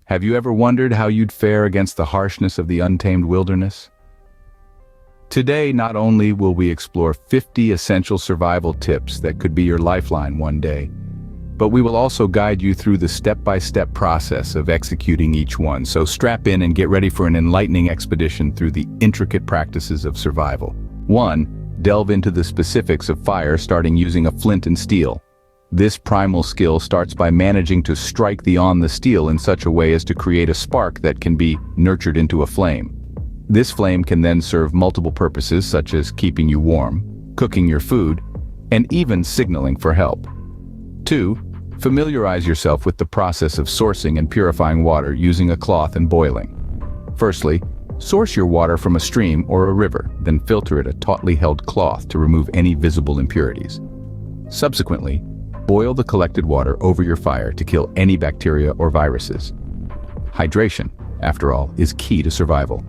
Have you ever wondered how you'd fare against the harshness of the untamed wilderness? Today, not only will we explore 50 essential survival tips that could be your lifeline one day, but we will also guide you through the step-by-step process of executing each one. So strap in and get ready for an enlightening expedition through the intricate practices of survival. 1. Delve into the specifics of fire, starting using a flint and steel. This primal skill starts by managing to strike the steel in such a way as to create a spark that can be nurtured into a flame. This flame can then serve multiple purposes, such as keeping you warm, cooking your food, and even signaling for help. 2. Familiarize yourself with the process of sourcing and purifying water using a cloth and boiling. Firstly, source your water from a stream or a river, then filter it in a tautly held cloth to remove any visible impurities. Subsequently, boil the collected water over your fire to kill any bacteria or viruses. Hydration, after all, is key to survival,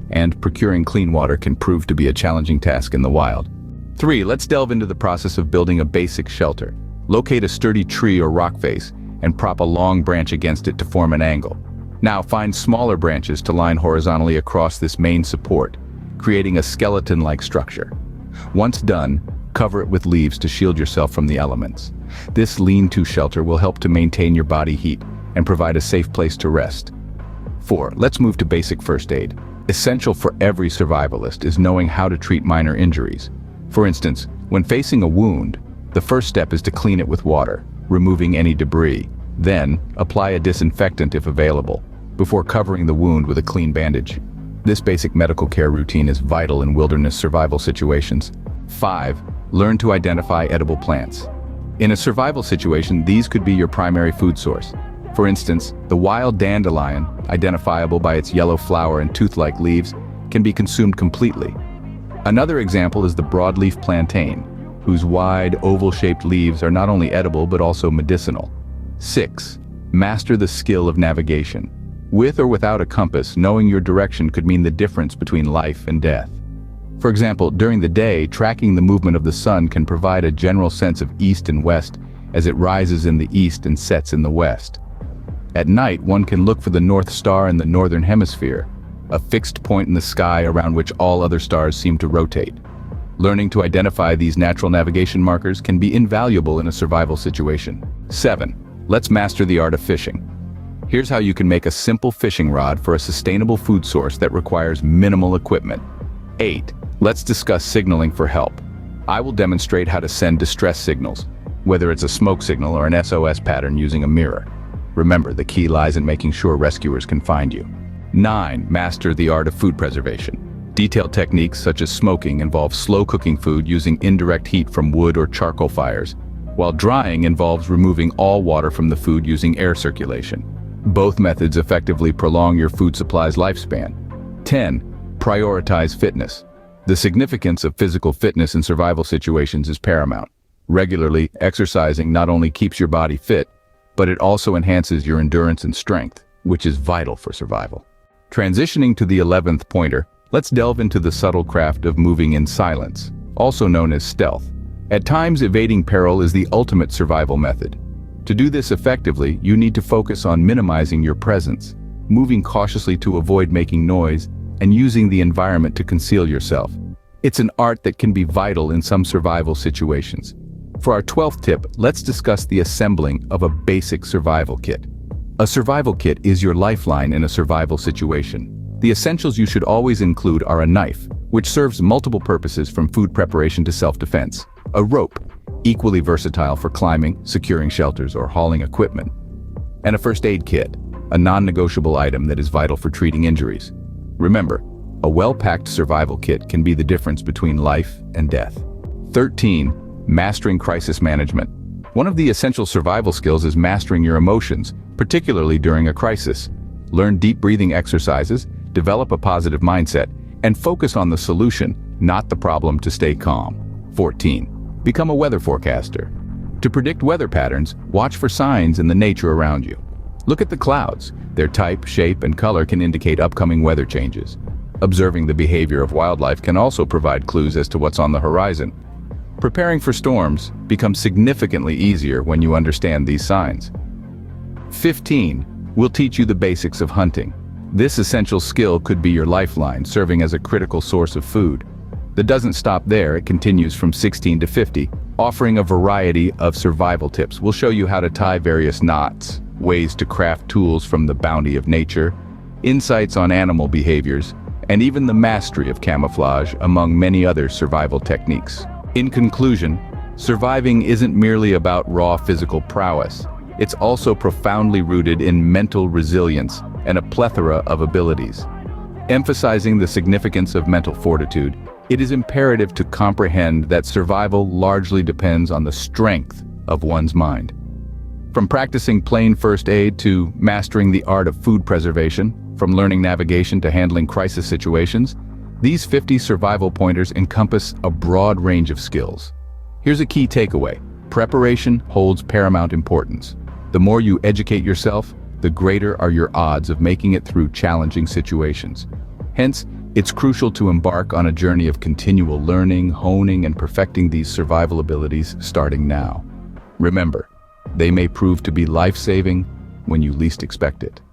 and procuring clean water can prove to be a challenging task in the wild. 3. Let's delve into the process of building a basic shelter. Locate a sturdy tree or rock face and prop a long branch against it to form an angle. Now find smaller branches to line horizontally across this main support, creating a skeleton-like structure. Once done, cover it with leaves to shield yourself from the elements. This lean-to shelter will help to maintain your body heat and provide a safe place to rest. 4. Let's move to basic first aid. Essential for every survivalist is knowing how to treat minor injuries. For instance, when facing a wound, the first step is to clean it with water, removing any debris. Then, apply a disinfectant if available, before covering the wound with a clean bandage. This basic medical care routine is vital in wilderness survival situations. 5. Learn to identify edible plants. In a survival situation, these could be your primary food source. For instance, the wild dandelion, identifiable by its yellow flower and tooth-like leaves, can be consumed completely. Another example is the broadleaf plantain, whose wide, oval-shaped leaves are not only edible but also medicinal. 6. Master the skill of navigation. With or without a compass, knowing your direction could mean the difference between life and death. For example, during the day, tracking the movement of the sun can provide a general sense of east and west as it rises in the east and sets in the west. At night, one can look for the North Star in the northern hemisphere, a fixed point in the sky around which all other stars seem to rotate. Learning to identify these natural navigation markers can be invaluable in a survival situation. 7. Let's master the art of fishing. Here's how you can make a simple fishing rod for a sustainable food source that requires minimal equipment. 8. Let's discuss signaling for help. I will demonstrate how to send distress signals, whether it's a smoke signal or an SOS pattern using a mirror. Remember, the key lies in making sure rescuers can find you. 9. Master the art of food preservation. Detailed techniques such as smoking involve slow cooking food using indirect heat from wood or charcoal fires, while drying involves removing all water from the food using air circulation. Both methods effectively prolong your food supply's lifespan. 10. Prioritize fitness. The significance of physical fitness in survival situations is paramount. Regularly exercising not only keeps your body fit, but it also enhances your endurance and strength, which is vital for survival. Transitioning to the 11th pointer, let's delve into the subtle craft of moving in silence, also known as stealth. At times, evading peril is the ultimate survival method. To do this effectively, you need to focus on minimizing your presence, moving cautiously to avoid making noise, and using the environment to conceal yourself. It's an art that can be vital in some survival situations. For our 12th tip, let's discuss the assembling of a basic survival kit. A survival kit is your lifeline in a survival situation. The essentials you should always include are a knife, which serves multiple purposes from food preparation to self-defense, a rope, equally versatile for climbing, securing shelters, or hauling equipment, and a first aid kit, a non-negotiable item that is vital for treating injuries. Remember, a well-packed survival kit can be the difference between life and death. 13. Mastering crisis management. One of the essential survival skills is mastering your emotions, particularly during a crisis. Learn deep breathing exercises, develop a positive mindset, and focus on the solution, not the problem, to stay calm. 14. Become a weather forecaster. To predict weather patterns, watch for signs in the nature around you. Look at the clouds. Their type, shape, and color can indicate upcoming weather changes. Observing the behavior of wildlife can also provide clues as to what's on the horizon. Preparing for storms becomes significantly easier when you understand these signs. 15. We'll teach you the basics of hunting. This essential skill could be your lifeline, serving as a critical source of food. That doesn't stop there, it continues from 16 to 50, offering a variety of survival tips. We'll show you how to tie various knots, ways to craft tools from the bounty of nature, insights on animal behaviors, and even the mastery of camouflage, among many other survival techniques. In conclusion, surviving isn't merely about raw physical prowess. It's also profoundly rooted in mental resilience and a plethora of abilities. Emphasizing the significance of mental fortitude, it is imperative to comprehend that survival largely depends on the strength of one's mind. From practicing plain first aid to mastering the art of food preservation, from learning navigation to handling crisis situations, these 50 survival pointers encompass a broad range of skills. Here's a key takeaway: preparation holds paramount importance. The more you educate yourself, the greater are your odds of making it through challenging situations. Hence, it's crucial to embark on a journey of continual learning, honing, and perfecting these survival abilities starting now. Remember, they may prove to be life-saving when you least expect it.